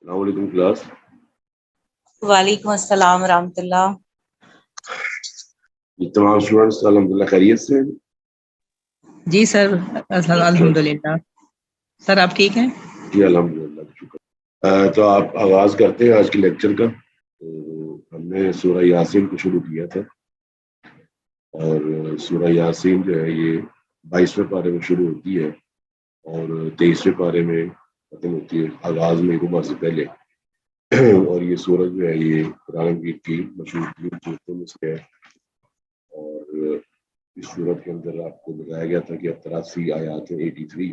السلام علیکم کلاس. وعلیکم السلام ورحمۃ اللہ. تمام اسٹوڈنٹس الحمدللہ خیریت سے ہیں؟ جی سر الحمدللہ. سر آپ ٹھیک ہیں؟ جی الحمدللہ شکر. تو آپ آغاز کرتے ہیں آج کے لیکچر کا. تو ہم نے سورہ یاسین کو شروع کیا تھا اور سورہ یاسین جو ہے یہ 22ویں پارے میں شروع ہوتی ہے اور 23ویں پارے میں ختم ہوتی ہے آغاز میں ربع سے پہلے. اور یہ سورج جو ہے یہ قرآن مجید کی مشہور ترین صورتوں میں سے ہے. اور اس صورت کے اندر آپ کو بتایا گیا تھا کہ اب 83 آیات ہیں 83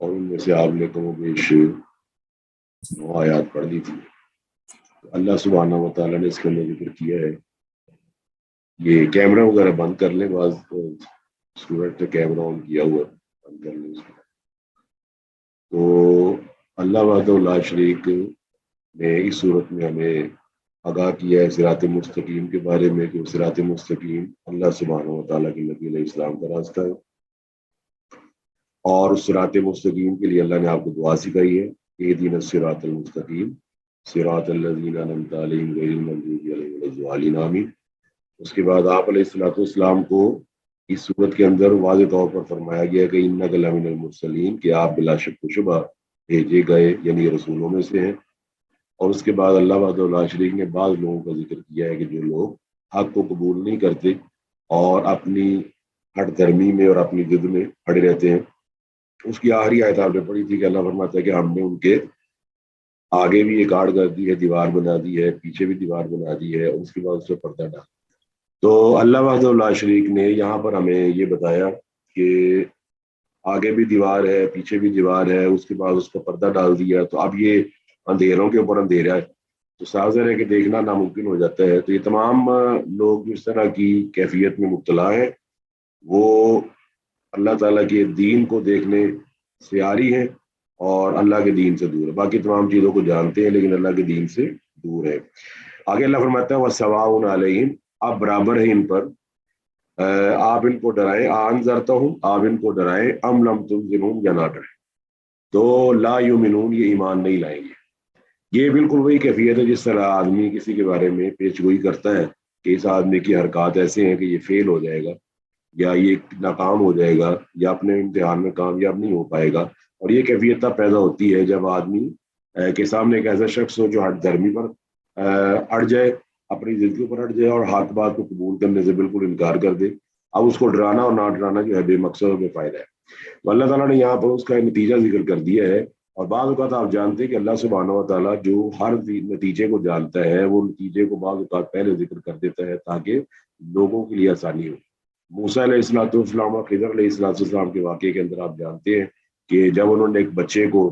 اور ان میں سے آپ نے کم و بیش 9 آیات پڑھ لی تھی. اللہ سبحانہ و تعالیٰ نے اس کے اندر ذکر کیا ہے. یہ کیمرہ وغیرہ بند کر لیں, بعض اسٹوڈنٹ نے کیمرہ آن کیا ہوا بند کر لیں اس کو. تو اللہ وحدہ لا شریک نے اس صورت میں ہمیں آگاہ کیا ہے صراط مستقیم کے بارے میں کہ صراط مستقیم اللہ سبحانہ و تعالیٰ کے نبی علیہ السلام کا راستہ ہے. اور اس صراط مستقیم کے لیے اللہ نے آپ کو دعا سکھائی ہے اہدنا الصراط المستقیم صراط الذین انعمت علیہم غیر المغضوب علیہم ولا الضالین آمین. اس کے بعد آپ علیہ الصلوۃ والسلام کو اس صورت کے اندر واضح طور پر فرمایا گیا کہ انک لمن المرسلین کہ آپ بلا شک و شبہ بھیجے گئے یعنی رسولوں میں سے ہیں. اور اس کے بعد اللہ وحدہ لا شریک نے بعض لوگوں کا ذکر کیا ہے کہ جو لوگ حق کو قبول نہیں کرتے اور اپنی ہٹ درمی میں اور اپنی ضد میں اڑے رہتے ہیں. اس کی آخری آیت آپ نے پڑھی تھی کہ اللہ فرماتا ہے کہ ہم نے ان کے آگے بھی ایک آڑ کر دی ہے, دیوار بنا دی ہے, پیچھے بھی دیوار بنا دی ہے اور اس کے بعد اس پہ پردہ ڈال. تو اللہ وحدہ لا شریک نے یہاں پر ہمیں یہ بتایا کہ آگے بھی دیوار ہے, پیچھے بھی دیوار ہے, اس کے بعد اس پر پردہ ڈال دیا. تو اب یہ اندھیروں کے اوپر اندھیرا ہے تو صاف ظاہر ہے کہ دیکھنا ناممکن ہو جاتا ہے. تو یہ تمام لوگ جو اس طرح کی کیفیت میں مبتلا ہیں وہ اللہ تعالیٰ کے دین کو دیکھنے سے عاری ہیں اور اللہ کے دین سے دور ہے. باقی تمام چیزوں کو جانتے ہیں لیکن اللہ کے دین سے دور ہے. آگے اللہ فرماتا ہے وَسَوَاءٌ عَلَيْهِمْ آپ برابر ہیں ان پر, آپ ان کو ڈرائیں, انذرتہم آپ ان کو ڈرائیں, ام لم تنذرہم یا نہ ڈرائیں تو لا یؤمنون یہ ایمان نہیں لائیں گے. یہ بالکل وہی کیفیت ہے جس طرح آدمی کسی کے بارے میں پیش گوئی کرتا ہے کہ اس آدمی کی حرکات ایسے ہیں کہ یہ فیل ہو جائے گا یا یہ ناکام ہو جائے گا یا اپنے امتحان میں کامیاب نہیں ہو پائے گا. اور یہ کیفیت تب پیدا ہوتی ہے جب آدمی کے سامنے ایک ایسا شخص ہو جو ہٹ دھرمی پر اڑ جائے, اپنی زندگی پر اڑ جائے اور حق بات کو قبول کرنے سے بالکل انکار کر دے. اب اس کو ڈرانا اور نہ ڈرانا جو ہے بے مقصد اور بے فائدہ ہے. تو اللہ تعالیٰ نے یہاں پر اس کا نتیجہ ذکر کر دیا ہے. اور بعض اوقات آپ جانتے ہیں کہ اللہ سبحانہ و تعالیٰ جو ہر نتیجے کو جانتا ہے وہ نتیجے کو بعض اوقات پہلے ذکر کر دیتا ہے تاکہ لوگوں کے لیے آسانی ہو. موسیٰ علیہ السلام اور خضر علیہ السلام کے واقعے کے اندر آپ جانتے ہیں کہ جب انہوں نے ایک بچے کو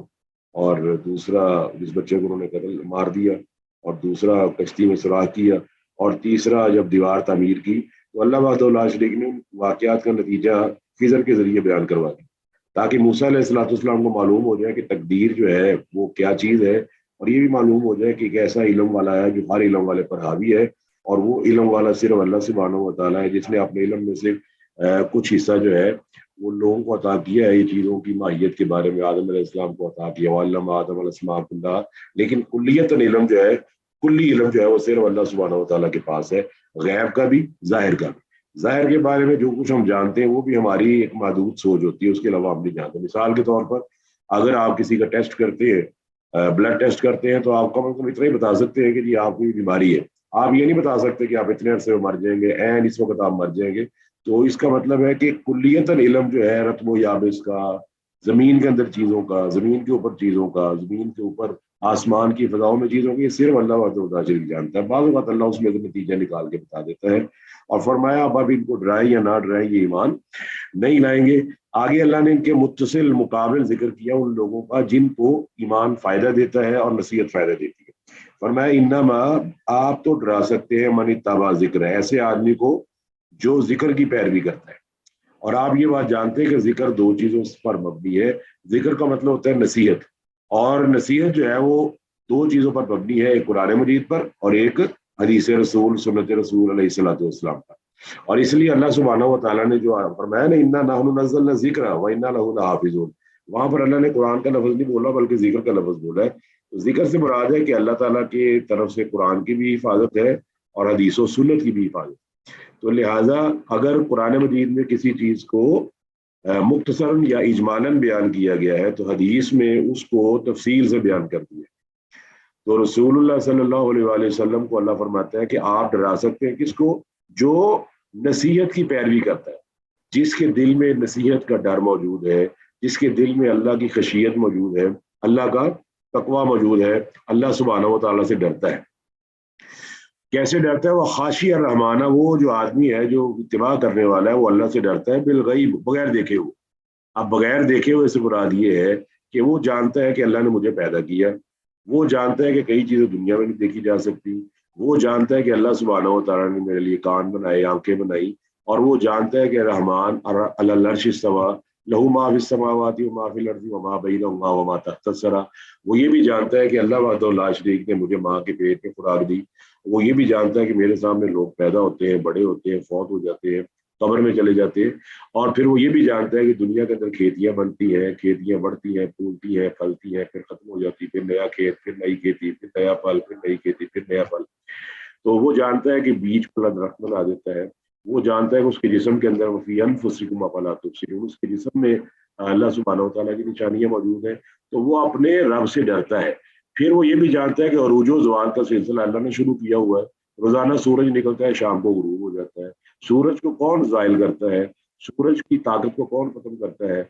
اور دوسرا جس بچے کو انہوں نے قتل مار دیا اور دوسرا کشتی میں سوراخ کیا اور تیسرا جب دیوار تعمیر کی تو اللہ وحدہ لا شریک نے واقعات کا نتیجہ خضر کے ذریعے بیان کروا دیا تاکہ موسیٰ علیہ السلام کو معلوم ہو جائے کہ تقدیر جو ہے وہ کیا چیز ہے اور یہ بھی معلوم ہو جائے کہ ایک ایسا علم والا ہے جو ہر علم والے پر حاوی ہے اور وہ علم والا صرف اللہ سبحانہ و تعالیٰ ہے جس نے اپنے علم میں سے کچھ حصہ جو ہے وہ لوگوں کو عطا کیا ہے. یہ چیزوں کی ماہیت کے بارے میں آدم علیہ السلام کو عطا کیا وعلم آدم الاسماء کلھا, لیکن کلیت علم جو ہے کلی علم جو ہے وہ صرف اللہ سبحانہ و تعالیٰ کے پاس ہے, غیب کا بھی ظاہر کا بھی. ظاہر کے بارے میں جو کچھ ہم جانتے ہیں وہ بھی ہماری ایک محدود سوچ ہوتی ہے, اس کے علاوہ ہم نہیں جانتے. مثال کے طور پر اگر آپ کسی کا ٹیسٹ کرتے ہیں, بلڈ ٹیسٹ کرتے ہیں تو آپ کم از کم اتنا ہی بتا سکتے ہیں کہ جی آپ کو یہ بیماری ہے. آپ یہ نہیں بتا سکتے کہ آپ اتنے عرصے میں مر جائیں گے, این اس وقت آپ مر جائیں گے. تو اس کا مطلب ہے کہ کلیت علم جو ہے رتب و یابس کا, زمین کے اندر چیزوں کا, زمین کے اوپر چیزوں کا, زمین کے اوپر آسمان کی فضاؤں میں چیزوں کی, یہ صرف اللہ وحدہ شریک جانتا ہے. بعض اوقات اللہ اس میں سے نتیجہ نکال کے بتا دیتا ہے اور فرمایا اب ان کو ڈرائیں یا نہ ڈرائیں یہ ایمان نہیں لائیں گے. آگے اللہ نے ان کے متصل مقابل ذکر کیا ان لوگوں کا جن کو ایمان فائدہ دیتا ہے اور نصیحت فائدہ دیتی ہے. فرمایا انما آپ تو ڈرا سکتے ہیں من اتبع ذکر, ایسے آدمی کو جو ذکر کی پیروی کرتا ہے. اور آپ یہ بات جانتے ہیں کہ ذکر دو چیزوں پر مبنی ہے. ذکر کا مطلب ہوتا ہے نصیحت, اور نصیحت جو ہے وہ دو چیزوں پر مبنی ہے, ایک قرآن مجید پر اور ایک حدیث رسول سنت رسول علیہ الصلوۃ والسلام پر. اور اس لیے اللہ سبحانہ و تعالیٰ نے جو فرمایا نا انا نحن نزلنا الذکر وانا لہ لحافظون, وہاں پر اللہ نے قرآن کا لفظ نہیں بولا بلکہ ذکر کا لفظ بولا ہے ذکر سے مراد ہے کہ اللہ تعالیٰ کی طرف سے قرآن کی بھی حفاظت ہے اور حدیث و سنت کی بھی حفاظت. تو لہٰذا اگر قرآن مجید میں کسی چیز کو مختصراً یا اجمالاً بیان کیا گیا ہے تو حدیث میں اس کو تفصیل سے بیان کر دیا. تو رسول اللہ صلی اللہ علیہ وآلہ وسلم کو اللہ فرماتا ہے کہ آپ ڈرا سکتے ہیں کس کو؟ جو نصیحت کی پیروی کرتا ہے, جس کے دل میں نصیحت کا ڈر موجود ہے, جس کے دل میں اللہ کی خشیت موجود ہے, اللہ کا تقوی موجود ہے, اللہ سبحانہ و تعالیٰ سے ڈرتا ہے. کیسے ڈرتا ہے؟ وہ خاشی الرحمانہ, وہ جو آدمی ہے جو اتباع کرنے والا ہے وہ اللہ سے ڈرتا ہے بالغیب, بغیر دیکھے ہوئے. اب بغیر دیکھے ہوئے سے مراد یہ ہے کہ وہ جانتا ہے کہ اللہ نے مجھے پیدا کیا, وہ جانتا ہے کہ کئی چیزیں دنیا میں نہیں دیکھی جا سکتی, وہ جانتا ہے کہ اللہ سبحانہ و تعالیٰ نے میرے لیے کان بنائے, آنکھیں بنائی, اور وہ جانتا ہے کہ رحمان علی العرش استویٰ لہو ما فی السماوات وما فی الارض وما بینہما وما تحت الثری. وہ یہ بھی جانتا ہے کہ اللہ وحدہ لا شریک نے مجھے ماں کے پیٹ میں خوراک دی. وہ یہ بھی جانتا ہے کہ میرے سامنے لوگ پیدا ہوتے ہیں, بڑے ہوتے ہیں, فوت ہو جاتے ہیں, قبر میں چلے جاتے ہیں. اور پھر وہ یہ بھی جانتا ہے کہ دنیا کے اندر کھیتیاں بنتی ہیں, کھیتیاں بڑھتی ہیں, پھولتی ہیں, پھلتی ہیں, پھر ختم ہو جاتی, پھر نیا کھیت, پھر نئی کھیتی, پھر نیا پھل, پھر نئی کھیتی, پھر نیا پھل. تو وہ جانتا ہے کہ بیج کو اللہ درخت بنا دیتا ہے. وہ جانتا ہے کہ اس کے جسم کے اندر وفی انفسکم افلا تبصرون, اس کے جسم میں اللہ سبحانہ و تعالیٰ کی نشانیاں موجود ہیں. تو وہ اپنے رب سے ڈرتا ہے. پھر وہ یہ بھی جانتا ہے کہ عروج و زوال کا سلسلہ اللہ نے شروع کیا ہوا ہے. روزانہ سورج نکلتا ہے, شام کو غروب ہو جاتا ہے. سورج کو کون زائل کرتا ہے؟ سورج کی طاقت کو کون ختم کرتا ہے؟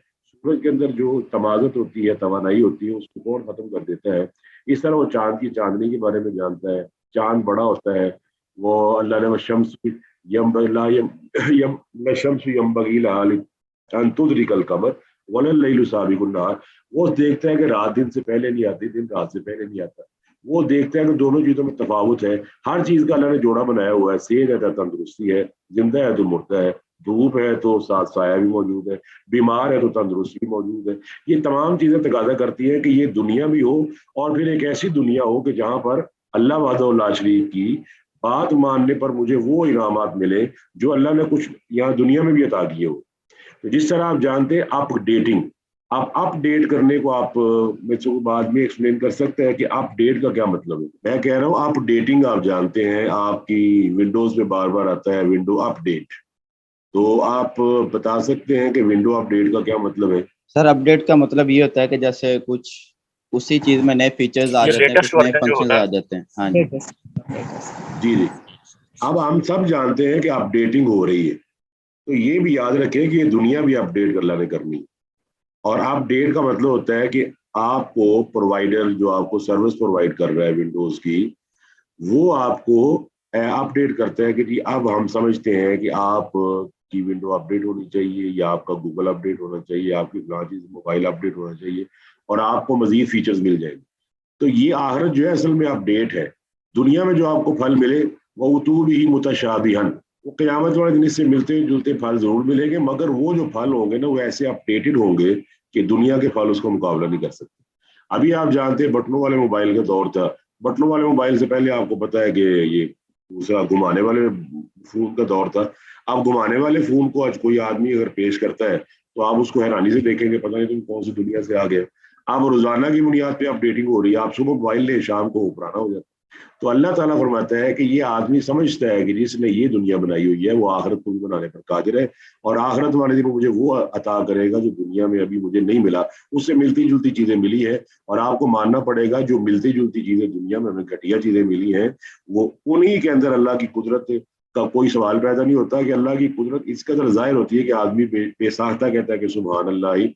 سورج کے اندر جو تمازت ہوتی ہے, توانائی ہوتی ہے, اس کو کون ختم کر دیتا ہے؟ اس طرح وہ چاند کی چاندنی کے بارے میں جانتا ہے. چاند بڑا ہوتا ہے, وہ اللہ نے شمس ينبغي لها ان تدرك القمر ولا الليل سابق النهار. وہ دیکھتا ہے کہ رات دن سے پہلے نہیں آتی, دن رات سے پہلے نہیں آتا. وہ دیکھتا ہے کہ دونوں چیزوں میں تفاوت ہے. ہر چیز کا اللہ نے جوڑا بنایا ہوا ہے. صحت ہے تو تندرستی ہے, زندہ ہے تو مردہ ہے, دھوپ ہے تو ساتھ سایہ بھی موجود ہے, بیمار ہے تو تندرستی بھی موجود ہے. یہ تمام چیزیں تقاضا کرتی ہیں کہ یہ دنیا بھی ہو, اور پھر ایک ایسی دنیا ہو کہ جہاں پر اللہ وحدہ لا شریک کی بات ماننے پر مجھے وہ انعامات ملے جو اللہ نے کچھ یہاں دنیا میں بھی عطا کیے ہو. تو جس طرح آپ جانتے ہیں اپ ڈیٹنگ, آپ اپ ڈیٹ کرنے کو آپ بعد میں ایکسپلین کر سکتے ہیں کہ اپ ڈیٹ کا کیا مطلب ہے. میں کہہ رہا ہوں اپ ڈیٹنگ آپ جانتے ہیں, آپ کی ونڈوز میں بار بار آتا ہے ونڈو اپ ڈیٹ, تو آپ بتا سکتے ہیں کہ ونڈو اپ ڈیٹ کا کیا مطلب ہے؟ سر اپ ڈیٹ کا مطلب یہ ہوتا ہے کہ جیسے کچھ اسی چیز میں نئے فیچرز آ جاتے ہیں, کچھ نئے فنکشنز آ جاتے ہیں. ہاں جی جی. اب ہم سب جانتے ہیں کہ اپ ڈیٹنگ ہو رہی ہے, تو یہ بھی یاد رکھیں کہ یہ دنیا بھی اپ ڈیٹ اللہ نے کرنی. اور اپ ڈیٹ کا مطلب ہوتا ہے کہ آپ کو پرووائڈر جو آپ کو سروس پرووائڈ کر رہا ہے ونڈوز کی, وہ آپ کو اپ ڈیٹ کرتا ہے کہ جی اب ہم سمجھتے ہیں کہ آپ کی ونڈو اپ ڈیٹ ہونی چاہیے, یا آپ کا گوگل اپ ڈیٹ ہونا چاہیے, آپ کی چیز موبائل اپ ڈیٹ ہونا چاہیے, اور آپ کو مزید فیچرز مل جائیں گے. تو یہ آخرت جو ہے اصل میں اپ ڈیٹ ہے. دنیا میں جو آپ کو پھل ملے وہ اتوب ہی متشابہن, وہ قیامت والے دن اس سے ملتے جلتے پھل ضرور ملیں گے, مگر وہ جو پھل ہوں گے نا وہ ایسے اپ ڈیٹڈ ہوں گے کہ دنیا کے پھل اس کو مقابلہ نہیں کر سکتے. ابھی آپ جانتے ہیں بٹنوں والے موبائل کا دور تھا. بٹنوں والے موبائل سے پہلے آپ کو پتا ہے کہ یہ دوسرا گھمانے والے فون کا دور تھا. اب گھمانے والے فون کو آج کوئی آدمی اگر پیش کرتا ہے تو آپ اس کو حیرانی سے دیکھیں گے, پتہ نہیں تم کون سی دنیا سے آ گئے. اب روزانہ کی بنیاد پہ اپ ڈیٹنگ ہو رہی ہے. آپ صبح موبائل لیں, شام کو پرانا ہو جاتا ہے. تو اللہ تعالیٰ فرماتا ہے کہ یہ آدمی سمجھتا ہے کہ جس نے یہ دنیا بنائی ہوئی ہے وہ آخرت کو بھی بنانے پر قادر ہے, اور آخرت والے دن مجھے وہ عطا کرے گا جو دنیا میں ابھی مجھے نہیں ملا. اس سے ملتی جلتی چیزیں ملی ہیں, اور آپ کو ماننا پڑے گا جو ملتی جلتی چیزیں دنیا میں ہمیں گھٹیا چیزیں ملی ہیں, وہ انہی کے اندر اللہ کی قدرت کا کوئی سوال پیدا نہیں ہوتا کہ اللہ کی قدرت اس قدر ظاہر ہوتی ہے کہ آدمی بے ساختہ کہتا ہے کہ سبحان اللہ,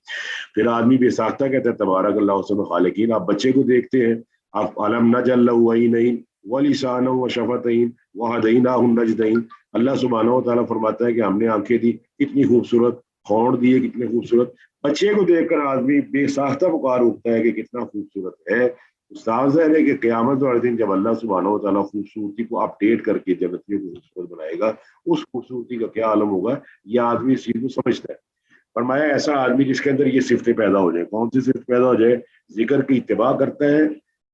پھر آدمی بے ساختہ کہتا ہے تبارک اللہ احسن الخالقین. آپ بچے کو دیکھتے ہیں, آپ علم نجعل لہ عینین ولسانا وشفتین وہدیناہ النجدین. اللہ سبحانہ و تعالیٰ فرماتا ہے کہ ہم نے آنکھیں دی, کتنی خوبصورت, ہونٹ دیے کتنے خوبصورت. بچے کو دیکھ کر آدمی بے ساختہ پکار اٹھتا ہے کہ کتنا خوبصورت ہے. صاف ظاہر ہے کہ قیامت والے دن جب اللہ سبحانہ و تعالیٰ خوبصورتی کو اپ ڈیٹ کر کے جنتیوں کو خوبصورت بنائے گا, اس خوبصورتی کا کیا عالم ہوگا, یہ آدمی اس چیز کو سمجھتا ہے. فرمایا ایسا آدمی جس کے اندر یہ صفتیں پیدا ہو جائیں. کون سی صفت پیدا ہو جائے؟ ذکر کی اتباع کرتا ہے,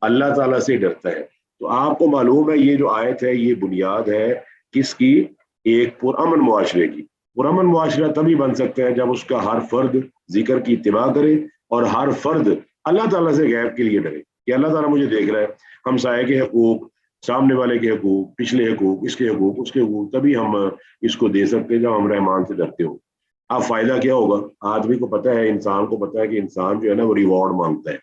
اللہ تعالیٰ سے ڈرتا ہے. تو آپ کو معلوم ہے یہ جو آیت ہے یہ بنیاد ہے کس کی؟ ایک پرامن معاشرے کی. پرامن معاشرہ تبھی بن سکتا ہے جب اس کا ہر فرد ذکر کی اتباع کرے, اور ہر فرد اللہ تعالیٰ سے غیب کے لیے ڈرے. کہ اللہ تعالیٰ مجھے دیکھ رہا ہے، ہمسائے کے حقوق، سامنے والے کے حقوق، پچھلے حقوق، اس کے حقوق، اس کے حقوق، تبھی ہم اس کو دے سکتے ہیں جب ہم رحمان سے ڈرتے ہوں۔ اب فائدہ کیا ہوگا؟ آدمی کو پتہ ہے، انسان کو پتہ ہے کہ انسان جو ہے نا وہ ریوارڈ مانگتا ہے،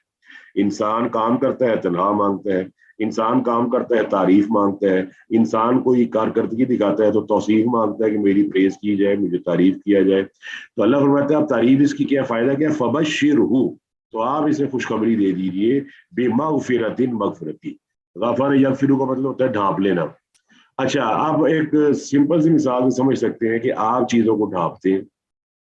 انسان کام کرتا ہے تنہا مانگتا ہے، انسان کام کرتا ہے تعریف مانگتا ہے، انسان کوئی کارکردگی دکھاتا ہے تو توصیف مانگتا ہے کہ میری پریز کی جائے، مجھے تعریف کیا جائے۔ تو اللہ فرماتا ہے اب تعریف اس کی کیا فائدہ کیا؟ فبشرہ، تو آپ اسے خوشخبری دے دیجئے بمغفرۃ، مغفرت کی۔ غفر یغفر کا مطلب ہوتا ہے ڈھانپ لینا۔ اچھا، آپ ایک سمپل سی مثال سے سمجھ سکتے ہیں کہ آپ چیزوں کو ڈھانپتے ہیں،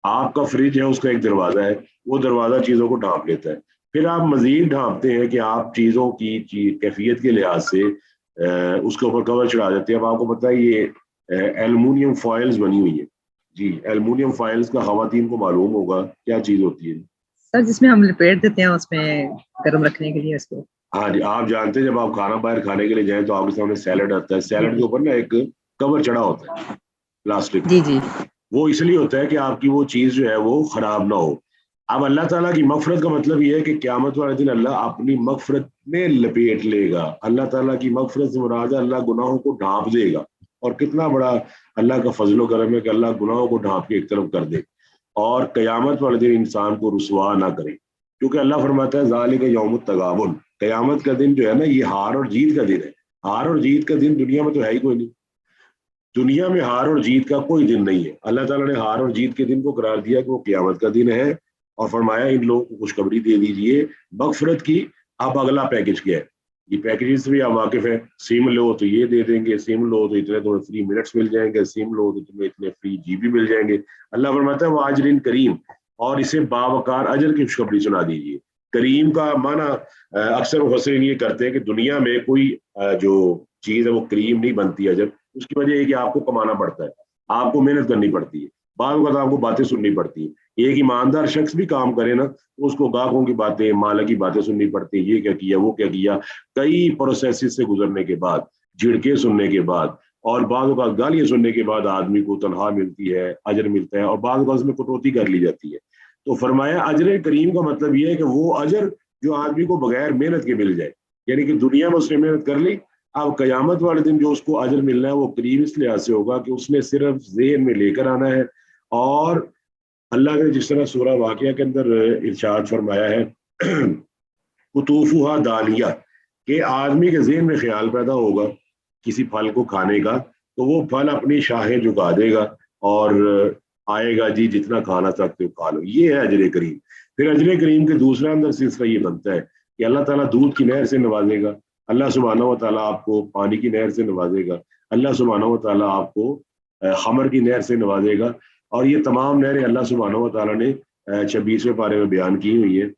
آپ کا فریج ہے، اس کا ایک دروازہ ہے، وہ دروازہ چیزوں کو ڈھانپ لیتا ہے، پھر آپ مزید ڈھانپتے ہیں کہ آپ چیزوں کی کیفیت کے لحاظ سے اس کے اوپر کور چڑھا دیتے ہیں۔ اب آپ کو پتہ ہے یہ ایلومینیم فائلز بنی ہوئی ہیں، جی ایلومینیم فائلز کا خواتین کو معلوم ہوگا کیا چیز ہوتی ہے سر جس میں ہم لپیٹ دیتے ہیں اس میں گرم رکھنے کے لیے اس کو۔ ہاں جی، آپ جانتے ہیں جب آپ کھانا باہر کھانے کے لیے جائیں تو آپ کے سامنے سیلڈ آتا ہے، سیلڈ کے اوپر نا ایک کور چڑھا ہوتا ہے پلاسٹک، جی جی وہ اس لیے ہوتا ہے کہ آپ کی وہ چیز جو ہے وہ خراب نہ ہو۔ اب اللہ تعالیٰ کی مغفرت کا مطلب یہ ہے کہ قیامت والے دن اللہ اپنی مغفرت میں لپیٹ لے گا۔ اللہ تعالیٰ کی مغفرت سے مراد ہے اللہ گناہوں کو ڈھانپ دے گا، اور کتنا بڑا اللہ کا فضل و کرم ہے کہ اللہ گناہوں کو ڈھانپ کے ایک طرف کر دے اور قیامت والے دن انسان کو رسوا نہ کرے، کیونکہ اللہ فرماتا ہے ذالک یوم التغابن، قیامت کا دن جو ہے نا یہ ہار اور جیت کا دن ہے۔ ہار اور جیت کا دن دنیا میں تو ہے ہی کوئی نہیں، دنیا میں ہار اور جیت کا کوئی دن نہیں ہے۔ اللہ تعالیٰ نے ہار اور جیت کے دن کو قرار دیا کہ وہ قیامت کا دن ہے، اور فرمایا ان لوگوں کو خوشخبری دے دیجئے مغفرت کی۔ اب اگلا پیکج کیا ہے؟ یہ پیکیجز سے بھی آپ واقف ہیں، سم لو تو یہ دے دیں گے، سم لو تو اتنے تمہیں فری منٹس مل جائیں گے، سم لو تو تمہیں اتنے فری جی بی مل جائیں گے۔ اللہ فرماتا ہے وہ اجر کریم، اور اسے باوقار اجر کی خوشخبری سنا دیجیے۔ کریم کا معنی اکثر مفسرین یہ کرتے ہیں کہ دنیا میں کوئی جو چیز ہے وہ کریم نہیں بنتی اجر، اس کی وجہ یہ کہ آپ کو کمانا پڑتا ہے، آپ کو محنت کرنی پڑتی ہے، بعض اوقات آپ کو باتیں سننی پڑتی ہیں۔ ایک ایماندار شخص بھی کام کرے نا تو اس کو گاہکوں کی باتیں، مالک کی باتیں سننی پڑتی ہیں، یہ کیا کیا، وہ کیا کیا، کئی پروسیسز سے گزرنے کے بعد، جھڑکے سننے کے بعد، اور بعض اوقات گالیاں سننے کے بعد آدمی کو تنخواہ ملتی ہے، اجر ملتا ہے، اور بعض اوقات اس میں کٹوتی کر لی جاتی ہے۔ تو فرمایا اجر کریم کا مطلب یہ ہے کہ وہ اجر جو آدمی کو بغیر محنت کے مل جائے، یعنی کہ دنیا میں اس نے محنت کر لی، اب قیامت والے دن جو اس کو اجر ملنا ہے وہ کریم اس لحاظ سے ہوگا کہ اس نے صرف ذہن میں لے کر آنا ہے، اور اللہ نے جس طرح سورہ واقعہ کے اندر ارشاد فرمایا ہے قطوفها دانیہ، کہ آدمی کے ذہن میں خیال پیدا ہوگا کسی پھل کو کھانے کا تو وہ پھل اپنی شاخیں جھکا دے گا اور آئے گا جی جتنا کھانا چاہتے ہو کھا لو، یہ ہے اجر کریم۔ پھر اجر کریم کے دوسرا اندر سلسلہ یہ بنتا ہے کہ اللہ تعالیٰ دودھ کی نہر سے نوازے گا، اللہ سبحانہ و تعالیٰ آپ کو پانی کی نہر سے نوازے گا، اللہ سبحانہ و تعالیٰ آپ کو خمر کی نہر سے نوازے گا، اور یہ تمام نہریں اللہ سبحانہ و تعالیٰ نے 26ویں پارے میں بیان کی ہوئی ہیں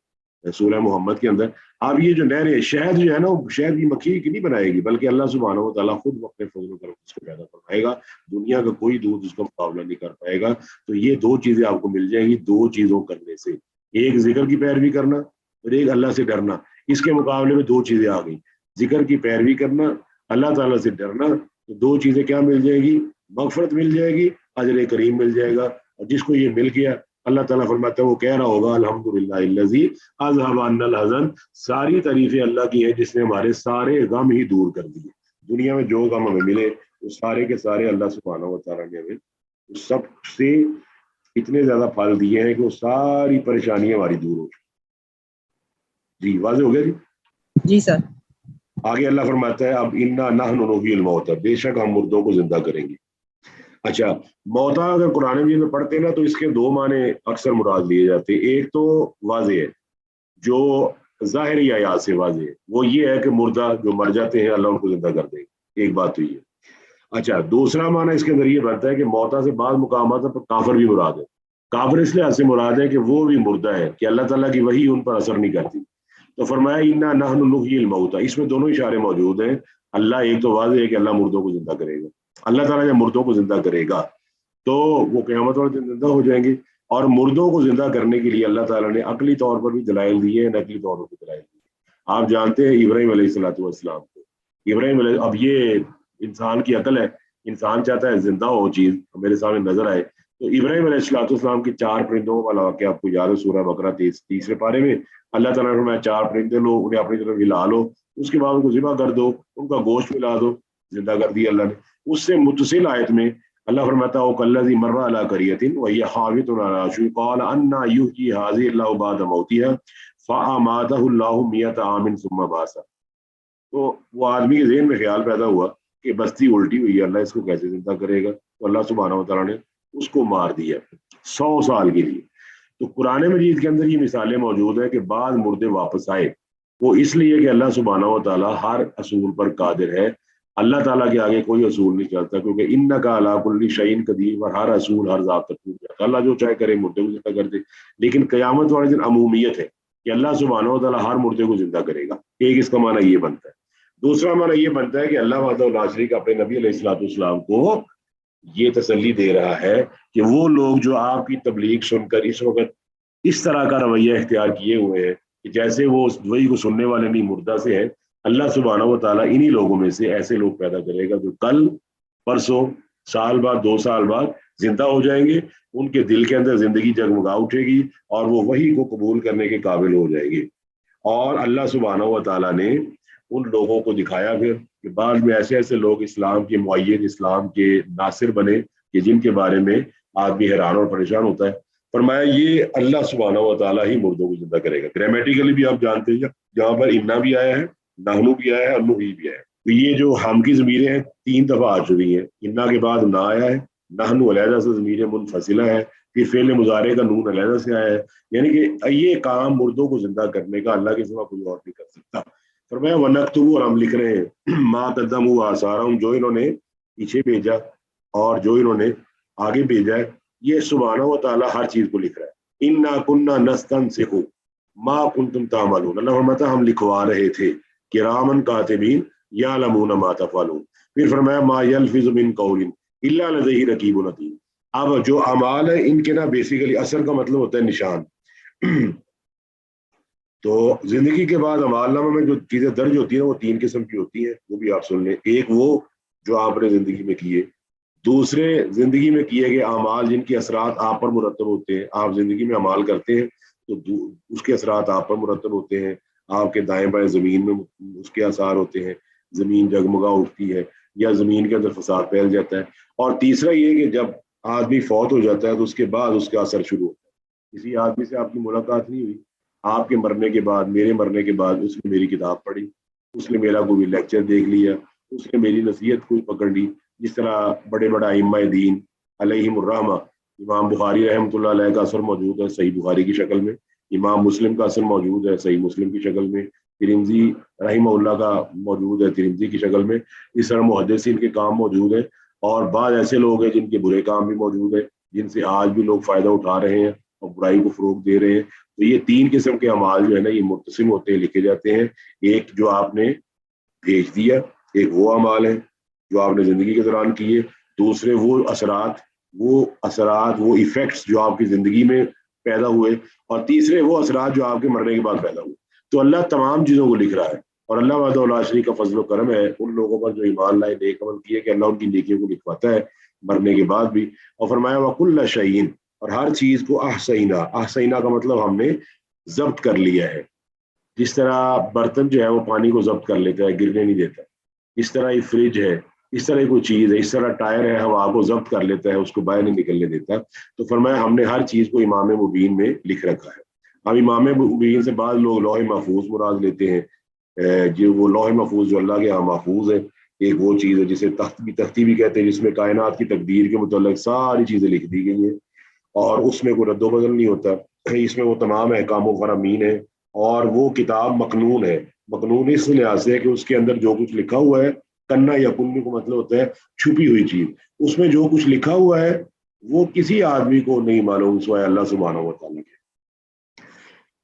سورہ محمد کے اندر۔ اب یہ جو نہریں، شہد جو ہے نا وہ شہد کی مکھی کی نہیں بنائے گی، بلکہ اللہ سبحانہ و تعالیٰ خود اپنے فضل و کرم اس کو پیدا فرمائے گا، دنیا کا کوئی دودھ اس کا مقابلہ نہیں کر پائے گا۔ تو یہ دو چیزیں آپ کو مل جائیں گی دو چیزوں کرنے سے، ایک ذکر کی پیروی کرنا اور ایک اللہ سے ڈرنا۔ اس کے مقابلے میں دو چیزیں آ گئی، ذکر کی پیروی کرنا، اللہ تعالیٰ سے ڈرنا، تو دو چیزیں کیا مل جائے گی؟ مغفرت مل جائے گی، اجر کریم مل جائے گا۔ اور جس کو یہ مل گیا اللہ تعالیٰ فرماتا ہے وہ کہہ رہا ہوگا الحمدللہ الذی اذھب عنا الحزن، ساری تعریفیں اللہ کی ہیں جس نے ہمارے سارے غم ہی دور کر دیے۔ دنیا میں جو غم ہمیں ملے وہ سارے کے سارے اللہ سبحانہ و تعالیٰ نے ہمیں سب سے اتنے زیادہ پھل دیے ہیں کہ وہ ساری پریشانیاں ہماری دور ہو چکی۔ جی واضح ہو گیا جی؟ جی سر۔ آگے اللہ فرماتا ہے اب انا نحن نحیی الموتى، بے شک ہم مردوں کو زندہ کریں گے۔ اچھا، موتا اگر قرآن مجید میں پڑھتے ہیں نا تو اس کے دو معنی اکثر مراد لیے جاتے ہیں۔ ایک تو واضح ہے جو ظاہری آیات سے واضح ہے، وہ یہ ہے کہ مردہ جو مر جاتے ہیں اللہ ان کو زندہ کر دے گا، ایک بات تو یہ ہے۔ اچھا، دوسرا معنی اس کے اندر یہ بنتا ہے کہ موتا سے بعض مقامات پر کافر بھی مراد ہے۔ کافر اس لحاظ سے مراد ہے کہ وہ بھی مردہ ہے کہ اللہ تعالیٰ کی وحی ان پر اثر نہیں کرتی۔ تو فرمایا انا نحن نحیی الموتى، اس میں دونوں اشارے موجود ہیں۔ اللہ ایک تو واضح ہے کہ اللہ مردوں کو زندہ کرے گا، اللہ تعالیٰ جب مردوں کو زندہ کرے گا تو وہ قیامت والے دن زندہ ہو جائیں گے، اور مردوں کو زندہ کرنے کے لیے اللہ تعالیٰ نے عقلی طور پر بھی دلائل دیے ہیں، نقلی طور پر بھی دلائل دیے ہیں۔ آپ جانتے ہیں ابراہیم علیہ السلام کو، ابراہیم علیہ، اب یہ انسان کی عقل ہے، انسان چاہتا ہے زندہ ہو چیز میرے سامنے نظر آئے، تو ابراہیم علیہ السلام کے 4 پرندوں والا واقعہ آپ کو یاد ہے سورہ بقرہ 30 پارے میں اللہ تعالیٰ نے فرمایا 4 پرندے لو, انہیں اپنی طرف ہلا لو, اس کے بعد ان کو ذبح کر دو, ان کا گوشت ملا دو, زندہ کر دیا اللہ نے. اس سے متصل آیت میں اللہ فرماتا ہے کالذی مر علی قریۃ وہی خاویۃ علی عرشها قال انا یحیی هذه اللہ بعد موتها فاماتہ اللہ 100 عام ثم بعثہ. تو وہ آدمی کے ذہن میں خیال پیدا ہوا کہ بستی الٹی ہوئی ہے, اللہ اس کو کیسے زندہ کرے گا؟ تو اللہ سبحانہ و تعالیٰ نے اس کو مار دیا 100 سال کے لیے. تو قرآن مجید کے اندر یہ مثالیں موجود ہیں کہ بعض مردے واپس آئے, وہ اس لیے کہ اللہ سبحانہ و تعالیٰ ہر اصول پر قادر ہے. اللہ تعالیٰ کے آگے کوئی اصول نہیں چلتا, کیونکہ انک علی کل شیء قدیر, اور ہر اصول ہر ذات تک پہنچ جاتا. اللہ جو چاہے کرے, مردے کو زندہ کر دے. لیکن قیامت والے دن عمومیت ہے کہ اللہ سبحانہ و تعالیٰ ہر مردے کو زندہ کرے گا. ایک اس کا معنی یہ بنتا ہے. دوسرا معنی یہ بنتا ہے کہ اللہ وحدہ لا شریک اپنے نبی علیہ الصلوۃ والسلام کو یہ تسلی دے رہا ہے کہ وہ لوگ جو آپ کی تبلیغ سن کر اس وقت اس طرح کا رویہ اختیار کیے ہوئے ہیں کہ جیسے وہ وہی کو سننے والے نہیں مردہ سے ہیں, اللہ سبحانہ و تعالیٰ انہی لوگوں میں سے ایسے لوگ پیدا کرے گا جو کل پرسوں سال بعد 2 سال بعد زندہ ہو جائیں گے. ان کے دل کے اندر زندگی جگمگا اٹھے گی اور وہ وحی کو قبول کرنے کے قابل ہو جائیں گے. اور اللہ سبحانہ و تعالیٰ نے ان لوگوں کو دکھایا پھر کہ بعد میں ایسے ایسے لوگ اسلام کے معید, اسلام کے ناصر بنے کہ جن کے بارے میں آدمی حیران اور پریشان ہوتا ہے. فرمایا یہ اللہ سبحانہ و تعالیٰ ہی مردوں کو زندہ کرے گا. گرامیٹیکلی بھی آپ جانتے ہیں جہاں پر انا بھی آیا ہے, نحنو بھی آیا ہے, انہی بھی آیا ہے. تو یہ جو ہم کی ضمیریں ہیں 3 دفعہ آ چکی ہیں. انا کے بعد نہ آیا ہے, نحنو علیحدہ سے ضمیر منفصلہ ہے, پھر فعل مضارع کا نون علیحدہ سے آیا ہے. یعنی کہ یہ کام مردوں کو زندہ کرنے کا اللہ کے سوا کوئی اور نہیں کر سکتا. فرمایا وَنَكْتُبُ, اور ہم لکھ رہے ہیں مَا قَدَّمُوا وَآثَارَهُمْ, جو انہوں نے پیچھے بھیجا اور جو انہوں نے آگے بھیجا ہے. یہ سبحانہ و تعالیٰ ہر چیز کو لکھ رہا ہے. اِنَّا كُنَّا نَسْتَنسِخُ مَا كُنْتُمْ تَعْمَلُونَ. اللہ فرماتا ہم لکھوا رہے تھے کِرَامًا کاتبین یعلمون ما تفعلون. پھر فرمایا ما یلفظ من قول الا لدیہ رقیب عتید. اب جو اعمال ہیں ان کے نا بیسیکلی اثر کا مطلب ہوتا ہے نشان. تو زندگی کے بعد اعمال نامہ میں جو چیزیں درج ہوتی ہیں وہ 3 قسم کی ہوتی ہیں, وہ بھی آپ سن لیں. ایک وہ جو آپ نے زندگی میں کیے, دوسرے زندگی میں کیے گئے اعمال جن کے اثرات آپ پر مرتب ہوتے ہیں. آپ زندگی میں اعمال کرتے ہیں تو اس کے اثرات آپ پر مرتب ہوتے ہیں. آپ کے دائیں بائیں زمین میں اس کے اثار ہوتے ہیں, زمین جگمگا اٹھتی ہے یا زمین کے اندر فساد پھیل جاتا ہے. اور تیسرا یہ کہ جب آدمی فوت ہو جاتا ہے تو اس کے بعد اس کا اثر شروع ہوتا ہے. کسی آدمی سے آپ کی ملاقات نہیں ہوئی, آپ کے مرنے کے بعد, میرے مرنے کے بعد اس نے میری کتاب پڑھی, اس نے میرا کوئی لیکچر دیکھ لیا, اس نے میری نصیحت کوئی پکڑ لی. جس طرح بڑے بڑا ائمہ دین علیہم الرحمہ, امام بخاری رحمۃ اللہ علیہ کا اثر موجود ہے صحیح بخاری کی شکل میں, امام مسلم کا اثر موجود ہے صحیح مسلم کی شکل میں, ترمذی رحمہ اللہ کا موجود ہے ترمذی کی شکل میں. اس طرح محدثین کے کام موجود ہیں, اور بعض ایسے لوگ ہیں جن کے برے کام بھی موجود ہیں جن سے آج بھی لوگ فائدہ اٹھا رہے ہیں اور برائی کو فروغ دے رہے ہیں. تو یہ 3 قسم کے اعمال جو ہے نا یہ متصم ہوتے ہیں, لکھے جاتے ہیں. ایک جو آپ نے بھیج دیا, ایک وہ اعمال ہے جو آپ نے زندگی کے دوران کیے, دوسرے وہ اثرات وہ ایفیکٹس جو آپ کی زندگی میں پیدا ہوئے, اور تیسرے وہ اثرات جو آپ کے مرنے کے بعد پیدا ہوئے. تو اللہ تمام چیزوں کو لکھ رہا ہے, اور اللہ وحدہ لا شریک کا فضل و کرم ہے ان لوگوں پر جو ایمان لائے, نیک عمل کیے, کہ اللہ ان کی نیکیوں کو لکھواتا ہے مرنے کے بعد بھی. اور فرمایا وَكُلَّ شَيْءٍ, اور ہر چیز کو احصینا کا مطلب ہم نے ضبط کر لیا ہے. جس طرح برتن جو ہے وہ پانی کو ضبط کر لیتا ہے, گرنے نہیں دیتا, اس طرح یہ فریج ہے, اس طرح کوئی چیز ہے, اس طرح ٹائر ہے, ہوا کو ضبط کر لیتا ہے, اس کو باہر نہیں نکلنے دیتا. تو فرمایا ہم نے ہر چیز کو امام مبین میں لکھ رکھا ہے. اب امام مبین سے بعض لوگ لوح محفوظ مراد لیتے ہیں, جو وہ لوح محفوظ جو اللہ کے یہاں محفوظ ہے, ایک وہ چیز ہے جسے تختی بھی کہتے ہیں, جس میں کائنات کی تقدیر کے متعلق ساری چیزیں لکھ دی گئی ہیں اور اس میں کوئی رد و بدل نہیں ہوتا. اس میں وہ تمام احکام و فرامین ہیں, اور وہ کتاب مکنون ہے. مکنون اس لحاظ سے ہے کہ اس کے اندر جو کچھ لکھا ہوا ہے, کنا یا کنی کو مطلب ہوتا ہے چھپی ہوئی چیز, اس میں جو کچھ لکھا ہوا ہے وہ کسی آدمی کو نہیں معلوم سوائے اللہ سبحانہ و تعالیٰ کے.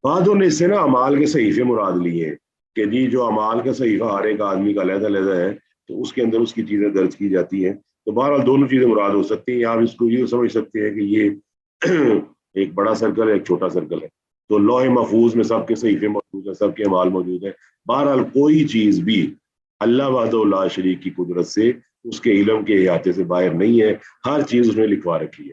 بعضوں نے اس سے نا اعمال کے صحیفے مراد لیے ہیں کہ جی جو اعمال کا صحیفہ ہر ایک آدمی کا علیحدہ علیحدہ ہے تو اس کے اندر اس کی چیزیں درج کی جاتی ہیں. تو بہرحال دونوں چیزیں مراد ہو سکتی ہیں. آپ اس کو یہ سمجھ سکتے ہیں کہ یہ ایک بڑا سرکل ہے, ایک چھوٹا سرکل ہے. تو لوح محفوظ میں سب کے صحیفے موجود ہیں, سب کے اعمال موجود ہیں. بہرحال کوئی چیز بھی اللہ وحدہ لا شریک کی قدرت سے, اس کے علم کے احاطے سے باہر نہیں ہے. ہر چیز اس نے لکھوا رکھی ہے.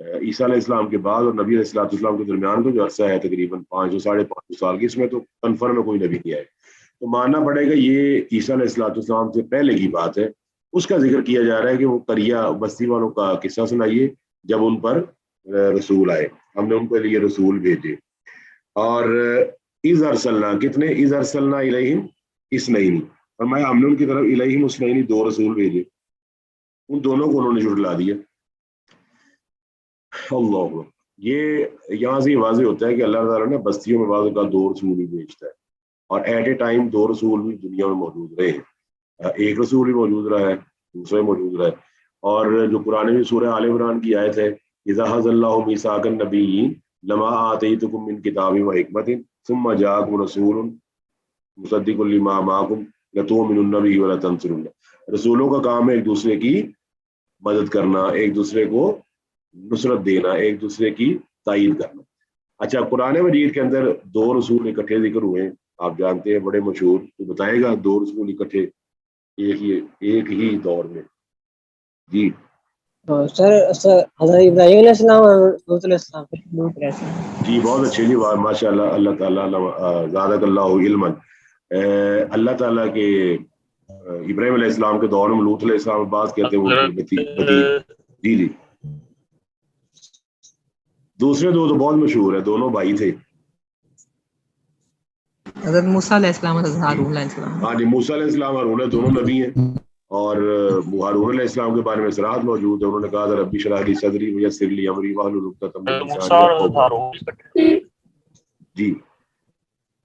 عیسیٰ علیہ السلام کے بعد اور نبی علیہ الصلوۃ والسلام کے درمیان کا جو عرصہ ہے تقریباً 500 ساڑھے 500 سال کی، اس میں تو کنفرم ہے کوئی نبی نہیں آئے، تو ماننا پڑے گا یہ عیسیٰ علیہ الصلوۃ والسلام سے پہلے کی بات ہے۔ اس کا ذکر کیا جا رہا ہے کہ وہ قریہ بستی والوں کا قصہ سنائیے جب ان پر رسول آئے، ہم نے ان کے لیے رسول بھیجے، اور اذ ارسلنا، کتنے؟ اذ ارسلنا الیہم اثنین، فرمایا ہم نے ان کی طرف الیہم اثنین، 2 رسول بھیجے، ان دونوں کو انہوں نے جھٹلا دیا۔ اللہ اکبر۔ یہ یہاں سے یہ واضح ہوتا ہے کہ اللہ تعالیٰ نے بستیوں میں بعض کا 2 رسول بھی بھیجتا ہے، اور ایٹ اے ٹائم 2 رسول بھی دنیا میں موجود رہے ہیں، ایک رسول بھی موجود رہا ہے، دوسرا بھی موجود رہا ہے۔ اور جو قرآن میں سورہ آل عمران کی آیت ہے، اذا اخذ اللہ میثاق النبیین لما آتیتکم من کتاب و حکمت ثم جاءکم رسول مصدق لما معکم لتؤمنن به ولتنصرنہ، رسولوں کا کام ہے ایک دوسرے کی مدد کرنا، ایک دوسرے کو نصرت دینا، ایک دوسرے کی تائید کرنا۔ اچھا، قرآن مجید کے اندر 2 رسول اکٹھے ذکر ہوئے ہیں، آپ جانتے ہیں بڑے مشہور، تو بتائے گا 2 رسول اکٹھے ایک ہی دور میں؟ جی سر حضرت ابراہیم علیہ السلام اور لوط علیہ السلام۔ جی بہت اچھے جی، ماشاء اللہ، اللہ تعالیٰ زادک اللہ علما، اللہ تعالیٰ کے ابراہیم علیہ السلام کے دور میں لوط علیہ السلام بات کہتے ہیں وہ جی جی، دوسرے 2 تو بہت مشہور ہیں، دونوں بھائی تھے۔ حضرت موسیٰ علیہ السلام، حضرت ہارون علیہ السلام۔ ہاں جی، موسیٰ علیہ السلام ہارون ہے، دونوں نبی ہیں، اور ہارون علیہ السلام کے بارے میں اصرات موجود ہے، انہوں نے کہا تھا ربی اشرح لی صدری ویسر لی امری واحلل عقدۃ من لسانی۔ جی،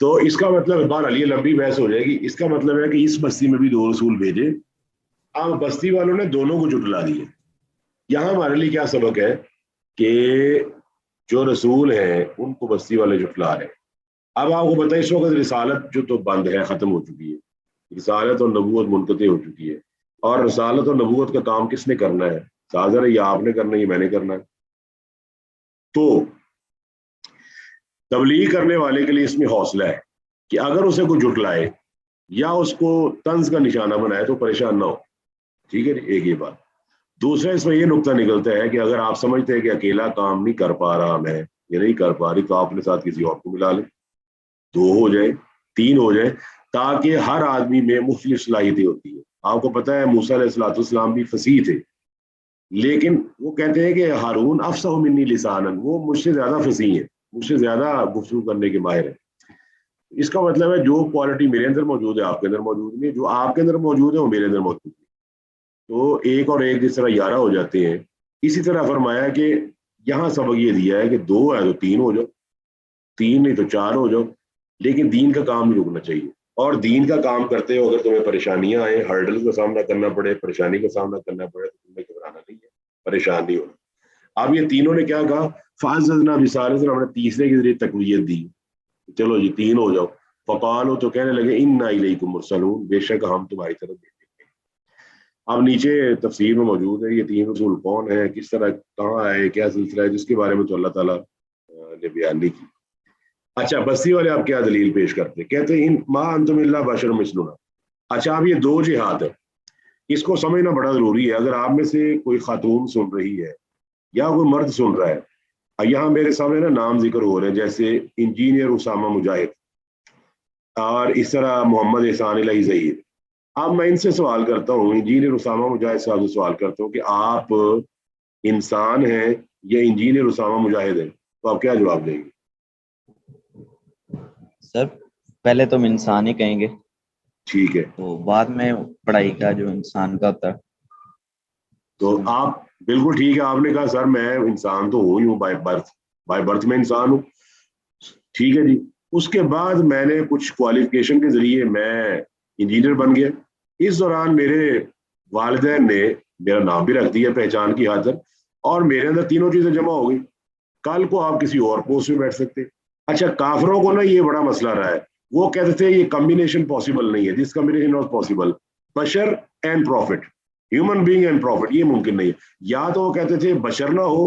تو اس کا مطلب بہرحال یہ لمبی بحث ہو جائے گی، اس کا مطلب ہے کہ اس بستی میں بھی 2 رسول بھیجے، اب بستی والوں نے دونوں کو جھٹلا دیے۔ یہاں ہمارے لیے کیا سبق ہے کہ جو رسول ہیں ان کو بستی والے جھٹلا رہے ہیں۔ اب آپ کو پتہ ہے اس وقت رسالت جو تو بند ہے، ختم ہو چکی ہے، رسالت اور نبوت منقطع ہو چکی ہے، اور رسالت اور نبوت کا کام کس نے کرنا ہے؟ ظاہر ہے یہ آپ نے کرنا ہے، یہ میں نے کرنا ہے۔ تو تبلیغ کرنے والے کے لیے اس میں حوصلہ ہے کہ اگر اسے کوئی جھٹلائے یا اس کو طنز کا نشانہ بنائے تو پریشان نہ ہو، ٹھیک ہے، ایک یہ بات۔ دوسرا اس میں یہ نقطہ نکلتا ہے کہ اگر آپ سمجھتے ہیں کہ اکیلا کام نہیں کر پا رہا میں، یہ نہیں کر پا رہی، تو آپ اپنے ساتھ کسی اور کو ملا لیں، 2 ہو جائے، 3 ہو جائے، تاکہ ہر آدمی میں مختلف صلاحیتیں ہوتی ہیں۔ آپ کو پتہ ہے موسیٰ علیہ الصلوۃ والسلام بھی فصیح تھے، لیکن وہ کہتے ہیں کہ ہارون افصح منی لسانا، وہ مجھ سے زیادہ فصیح ہیں، مجھ سے زیادہ گفتگو کرنے کے ماہر ہیں۔ اس کا مطلب ہے جو کوالٹی میرے اندر موجود ہے آپ کے اندر موجود نہیں، جو آپ کے اندر موجود ہے وہ میرے اندر موجود ہے، تو 1 اور 1 جس طرح 11 ہو جاتے ہیں، اسی طرح فرمایا کہ یہاں سبق یہ دیا ہے کہ 2 ہے تو 3 ہو جاؤ، 3 نہیں تو 4 ہو جاؤ، لیکن دین کا کام نہیں رکنا چاہیے۔ اور دین کا کام کرتے ہو اگر تمہیں پریشانیاں آئیں، ہرڈل کا سامنا کرنا پڑے، پریشانی کا سامنا کرنا پڑے، تو تمہیں گھبرانا نہیں ہے، پریشان نہیں ہونا۔ اب یہ تینوں نے کیا کہا؟ فاضلنا بسالس، ہم نے تیسرے کے ذریعے تقویت دی، چلو جی 3 ہو جاؤ۔ فقالوا، تو کہنے لگے انا الیکم مرسلون، بے شک ہم تمہاری طرف بھیجیں گے۔ اب نیچے تفسیر میں موجود ہے یہ 3 رسول کون ہیں، کس طرح، کہاں آئے، کیا سلسلہ ہے، جس کے بارے میں تو اللہ تعالیٰ نے بیان نہیں کی۔ اچھا، بستی والے آپ کیا دلیل پیش کرتے؟ کہتے ہیں ما انتم الا بشر مثلنا۔ اچھا، اب یہ 2 جہاد ہے، اس کو سمجھنا بڑا ضروری ہے۔ اگر آپ میں سے کوئی خاتون سن رہی ہے یا کوئی مرد سن رہا ہے، یہاں میرے سامنے نا نام ذکر ہو رہے ہیں، جیسے انجینئر اسامہ مجاہد اور اس طرح محمد احسان الہی ظہیر۔ اب میں ان سے سوال کرتا ہوں، انجینئر اسامہ مجاہد صاحب سے سوال کرتا ہوں کہ آپ انسان ہیں یا انجینئر اسامہ مجاہد ہیں، تو آپ کیا جواب دیں گے؟ سر پہلے تو ہم انسان ہی کہیں گے، ٹھیک ہے، تو بعد میں پڑھائی کا جو انسان کا ہوتا ہے۔ تو آپ بالکل ٹھیک ہے، آپ نے کہا سر میں انسان تو ہوں ہی ہوں، بائی برتھ میں انسان ہوں، ٹھیک ہے جی۔ اس کے بعد میں نے کچھ کوالیفکیشن کے ذریعے میں انجینئر بن گیا، اس دوران میرے والدین نے میرا نام بھی رکھ دیا پہچان کی خاطر، اور میرے اندر تینوں چیزیں جمع ہو گئی، کل کو آپ کسی اور پوسٹ میں بیٹھ سکتے۔ اچھا، کافروں کو نا یہ بڑا مسئلہ رہا ہے، وہ کہتے تھے یہ کمبینیشن پاسبل نہیں ہے، دس کمبینیشن ناٹ پاسبل، بشر and profit, human being and profit, یہ ممکن نہیں ہے۔ یا تو وہ کہتے تھے بشر نہ ہو،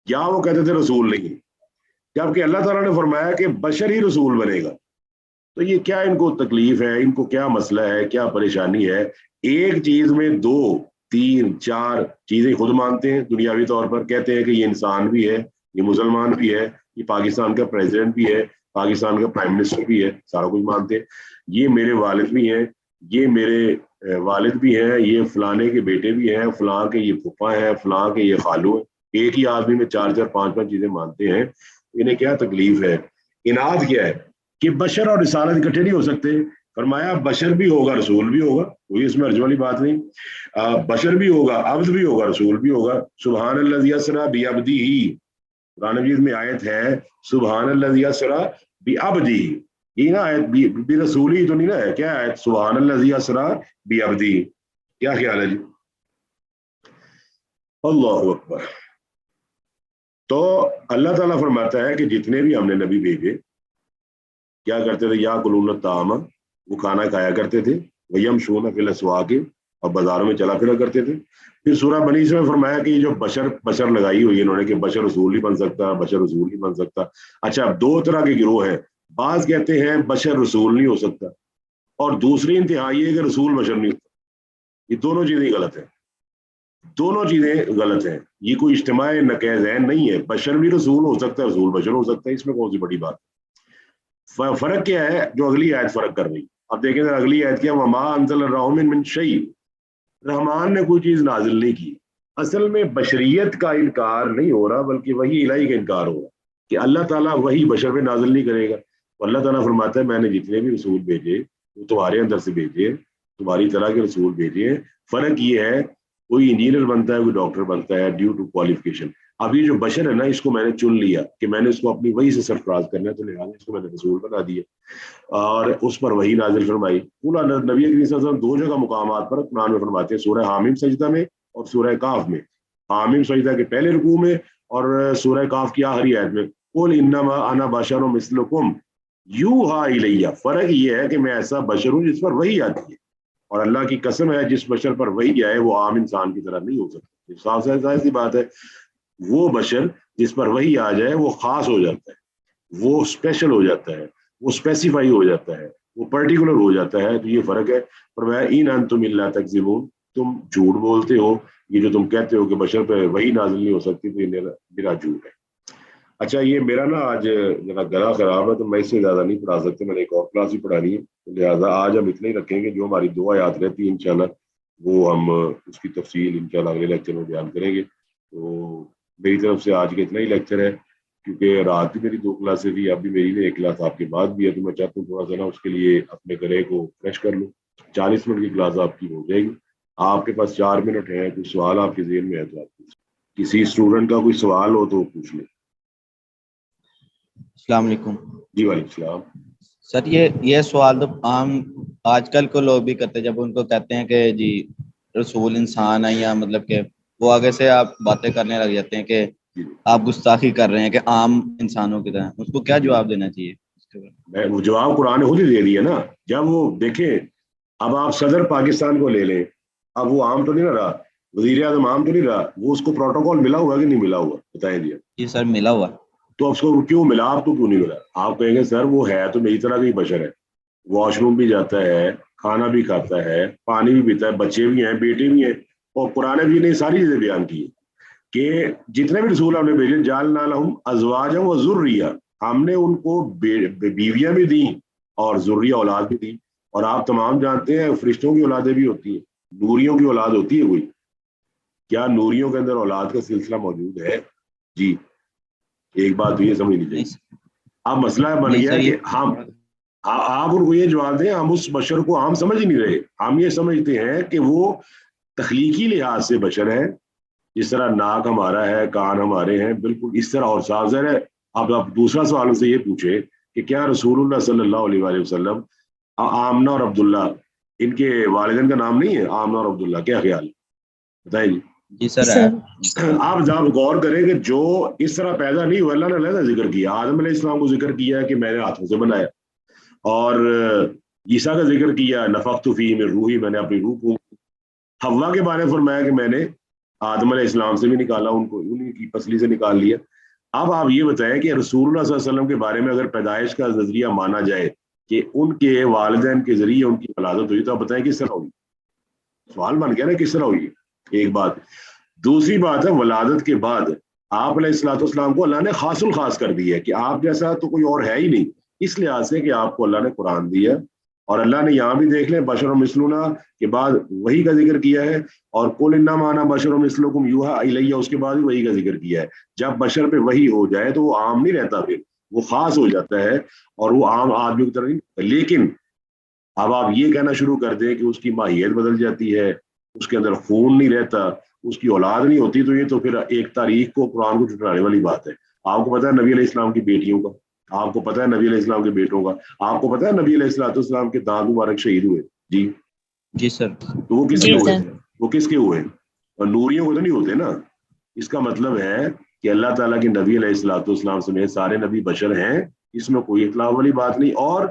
یا وہ کہتے تھے رسول نہیں، جبکہ اللہ تعالیٰ نے فرمایا کہ بشر ہی رسول بنے گا۔ تو یہ کیا ان کو تکلیف ہے، ان کو کیا مسئلہ ہے، کیا پریشانی ہے؟ ایک چیز میں 2 3 4 چیزیں خود مانتے ہیں دنیاوی طور پر, کہتے ہیں کہ یہ انسان بھی ہے, یہ مسلمان بھی ہے, یہ پاکستان کا پریزیڈنٹ بھی ہے, پاکستان کا پرائم منسٹر بھی ہے, سارا کچھ مانتے ہیں. یہ میرے والد بھی ہیں, یہ میرے والد بھی ہیں, یہ فلانے کے بیٹے بھی ہیں, فلاں کے یہ پھپھا ہیں, فلاں کے یہ خالو ہیں. ایک ہی آدمی میں 4 4 5 5 چیزیں مانتے ہیں. انہیں کیا تکلیف ہے؟ اناد کیا ہے کہ بشر اور رسالت اکٹھے نہیں ہو سکتے. فرمایا بشر بھی ہوگا رسول بھی ہوگا, کوئی اس میں عرض والی بات نہیں. بشر بھی ہوگا, عبد بھی ہوگا, رسول بھی ہوگا. سبحان الذی اسریٰ بعبدہ, قرآن مجید میں آیت ہے سبحان الذی اسریٰ بعبدہ, یہ نا آیت برسولی تو نہیں نا ہے, کیا آیت سبحان الذی اسریٰ بعبدہ. کیا خیال ہے جی؟ اللہ اکبر. تو اللہ تعالیٰ فرماتا ہے کہ جتنے بھی ہم نے نبی بھیجے کیا کرتے تھے, یا کلون الطعام, وہ کھانا کھایا کرتے تھے, ویمشون فی الاسواق, اور بازاروں میں چلا پھرا کرتے تھے. پھر سورہ بنی اسرائیل میں فرمایا کہ یہ جو بشر لگائی ہوئی ہے انہوں نے کہ بشر رسول نہیں بن سکتا, بشر رسول نہیں بن سکتا. اچھا, اب 2 طرح کے گروہ ہیں. بعض کہتے ہیں بشر رسول نہیں ہو سکتا, اور دوسری انتہا یہ ہے کہ رسول بشر نہیں ہوتا. یہ دونوں چیزیں غلط ہیں, دونوں چیزیں غلط ہیں. یہ کوئی اجتماع نقیض نہیں ہے. بشر بھی رسول ہو سکتا ہے, رسول بشر ہو سکتا ہے, اس میں کون سی بڑی بات. فرق کیا ہے جو اگلی آیت فرق کر رہی. اب دیکھیں اگلی آیت کیا, وما انزل الرحمن من شیء, رحمان نے کوئی چیز نازل نہیں کی. اصل میں بشریت کا انکار نہیں ہو رہا بلکہ وہی الہی کا انکار ہو رہا کہ اللہ تعالیٰ وہی بشر پہ نازل نہیں کرے گا. تو اللہ تعالیٰ فرماتا ہے میں نے جتنے بھی رسول بھیجے وہ تمہارے اندر سے بھیجے, تمہاری طرح کے رسول بھیجے. فرق یہ ہے کوئی انجینئر بنتا ہے, کوئی ڈاکٹر بنتا ہے ڈیو ٹو کوالیفیکیشن. اب یہ جو بشر ہے نا, اس کو میں نے چن لیا کہ میں نے اس کو اپنی وحی سے سرفراز کرنا ہے, تو لہٰذا اس کو میں نے رسول بنا دیا اور اس پر وحی نازل فرمائی. پورا نبی کریم صلی اللہ علیہ وسلم 2 جگہ مقامات پر قرآن میں فرماتے ہیں, سورہ حامیم سجدہ میں اور سورہ کاف میں. حامیم سجدہ کے پہلے رکوع میں اور سورہ کاف کی آخری آیت میں, قل انما انا بشر مثلکم یوحی الیہ. فرق یہ ہے کہ میں ایسا بشر ہوں جس پر وحی آتی ہے, اور اللہ کی قسم ہے جس بشر پر وحی آئے وہ عام انسان کی طرح نہیں ہو سکتا. صاف ظاہر سی بات ہے, وہ بشر جس پر وحی آ جائے وہ خاص ہو جاتا ہے, وہ اسپیشل ہو جاتا ہے, وہ اسپیسیفائی ہو جاتا ہے, وہ پرٹیکولر ہو جاتا ہے. تو یہ فرق ہے. پر ان انتم الا تکذبون, تم جھوٹ بولتے ہو. یہ جو تم کہتے ہو کہ بشر پہ وحی نازل نہیں ہو سکتی, تو یہ میرا جھوٹ ہے. اچھا, یہ میرا نا آج ذرا گلا خراب ہے تو میں اس سے زیادہ نہیں پڑھا سکتے, میں نے ایک اور کلاس ہی پڑھانی ہے, لہٰذا آج ہم اتنا ہی رکھیں گے. جو ہماری 2 آیات رہتی ہیں انشاءاللہ وہ ہم اس کی تفصیل انشاءاللہ اگلے لیکچر میں بیان کریں گے. تو میری طرف سے آج کے اتنا ہی لیکچر ہے, کیونکہ رات بھی میری 2 کلاسیں تھی, اب بھی میری نے 1 کلاس آپ کے بعد بھی ہے, تو میں چاہتا ہوں تھوڑا سا نا اس کے لیے اپنے گلے کو فریش کر لوں. 40 منٹ کی کلاس آپ کی ہو جائے گی. آپ کے پاس 4 منٹ ہیں, کوئی سوال آپ کے ذہن میں ہے تو آپ کسی اسٹوڈنٹ کا کوئی سوال ہو تو پوچھ لیں. السلام علیکم. جی وعلیکم السلام. سر یہ سوال تو عام آج کل کو لوگ بھی کرتے ہیں, جب ان کو کہتے ہیں کہ جی رسول انسان ہے, یا مطلب کہ وہ آگے سے آپ باتیں کرنے لگ جاتے ہیں کہ آپ گستاخی کر رہے ہیں کہ عام انسانوں کی طرح, اس کو کیا جواب دینا چاہیے؟ میں وہ جواب قرآن نے خود ہی دے دیا نا. جب وہ دیکھیں, اب آپ صدر پاکستان کو لے لیں, اب وہ عام تو نہیں رہا, وزیر اعظم عام تو نہیں رہا, وہ اس کو پروٹوکول ملا ہوا کہ نہیں ملا ہوا, بتائیں جی. جی سر ملا ہوا. تو اس کو کیوں ملا, آپ کو کیوں نہیں ملا؟ آپ کہیں گے سر وہ ہے تو میری طرح کا ہی بشر ہے, واش روم بھی جاتا ہے, کھانا بھی کھاتا ہے, پانی بھی پیتا ہے, بچے بھی ہیں, بیٹے بھی ہیں. اور قرآن بھی نے ساری چیزیں بیان کی کہ جتنے بھی رسول ہم نے بھیجے جعلنا لہم ازواجا و ذریہ, ہم نے ان کو بیویاں بھی دیں اور ذریہ اولاد بھی دی. اور آپ تمام جانتے ہیں فرشتوں کی اولادیں بھی ہوتی ہیں, نوریوں کی اولاد ہوتی ہے کوئی, کیا نوریوں کے اندر اولاد کا سلسلہ موجود ہے؟ جی, ایک بات تو یہ سمجھنی چاہیے. اب مسئلہ بن گیا کہ ہم آپ ان کو یہ جواب دیں, ہم اس بشر کو عام سمجھ ہی نہیں رہے. ہم یہ سمجھتے ہیں کہ وہ تخلیقی لحاظ سے بشر ہے, جس طرح ناک ہمارا ہے, کان ہمارے ہیں, بالکل اس طرح. اور صاف ظاہر ہے اب آپ دوسرا سوال ان سے یہ پوچھے کہ کیا رسول اللہ صلی اللہ علیہ وآلہ وسلم آمنہ اور عبداللہ, ان کے والدین کا نام نہیں ہے آمنہ اور عبداللہ؟ کیا خیال ہے, بتائیں جی. جی سر. آپ جب غور کریں کہ جو اس طرح پیدا نہیں ہوا, اللہ نے علیحدہ ذکر کیا. آدم علیہ السلام کو ذکر کیا کہ میں نے ہاتھوں سے بنایا, اور عیسیٰ کا ذکر کیا نفخت فیہ من روحی, میں نے اپنی روح کو. حوا کے بارے میں فرمایا کہ میں نے آدم علیہ السلام سے بھی نکالا, ان کو انہیں کی پسلی سے نکال لیا. اب آپ یہ بتائیں کہ رسول اللہ صلی اللہ علیہ وسلم کے بارے میں اگر پیدائش کا نظریہ مانا جائے کہ ان کے والدین کے ذریعے ان کی ولادت ہوئی, تو آپ بتائیں کس طرح ہوئی؟ سوال بن گیا نا کس طرح ہوئی. ایک بات. دوسری بات ہے ولادت کے بعد آپ علیہ الصلوۃ والسلام کو اللہ نے خاص الخاص کر دیا ہے کہ آپ جیسا تو کوئی اور ہے ہی نہیں, اس لحاظ سے کہ آپ کو اللہ نے قرآن دیا, اور اللہ نے یہاں بھی دیکھ لیں بشر مثلنا کے بعد وہی کا ذکر کیا ہے, اور قل انما انا بشر مثلکم یوحی الی اس کے بعد بھی وہی کا ذکر کیا ہے. جب بشر پہ وہی ہو جائے تو وہ عام نہیں رہتا, پھر وہ خاص ہو جاتا ہے اور وہ عام آدمی کی طرح نہیں. لیکن اب آپ یہ کہنا شروع کر دیں کہ اس کی ماہیت بدل جاتی ہے, اس کے اندر خون نہیں رہتا, اس کی اولاد نہیں ہوتی, تو یہ تو پھر ایک تاریخ کو قرآن کو جھٹلانے والی بات ہے. آپ کو پتا ہے نبی علیہ السلام کی بیٹیوں کا, آپ کو پتا ہے نبی علیہ السلام کے بیٹوں کا, آپ کو پتا ہے نبی علیہ الصلوۃ والسلام کے دانت مبارک شہید ہوئے. جی جی سر. تو وہ کس کے جی ہوئے سر. تھے؟ وہ کس کے ہوئے؟ اور نوریوں کو تو نہیں ہوتے نا. اس کا مطلب ہے کہ اللہ تعالیٰ کے نبی علیہ الصلوۃ والسلام سمیت سارے نبی بشر ہیں, اس میں کوئی اطلاع والی بات نہیں. اور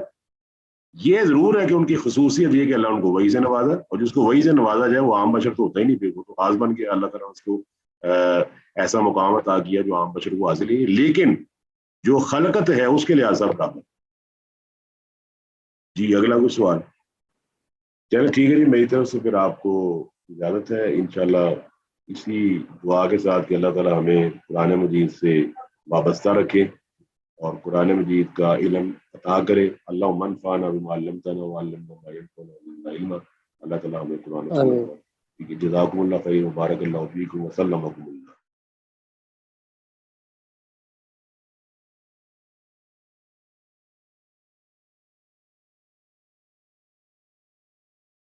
یہ ضرور ہے کہ ان کی خصوصیت یہ کہ اللہ ان کو وحی سے نوازا, اور جس کو وحی سے نوازا جائے وہ عام بشر تو ہوتا ہی نہیں, پھر وہ تو خاص بن کے اللہ تعالیٰ اس کو ایسا مقام عطا کیا جو عام بشر کو حاصل نہیں. لیکن جو خلقت ہے اس کے لحاظ سے برابر. جی اگلا کوئی سوال؟ چلے ٹھیک ہے جی, میری طرف سے پھر آپ کو اجازت ہے انشاءاللہ اسی دعا کے ساتھ کہ اللہ تعالیٰ ہمیں قرآن مجید سے وابستہ رکھے اور قرآن مجید کا علم عطا کرے. اللہم انفعنا بما علمتنا وعلمنا ما ينفعنا وزدنا علما. اللہ تعالیٰ ہمیں قرآن و سنت. ٹھیک ہے, جزاکم اللہ خیر, مبارک اللہ فیکم وسلمکم اللہ.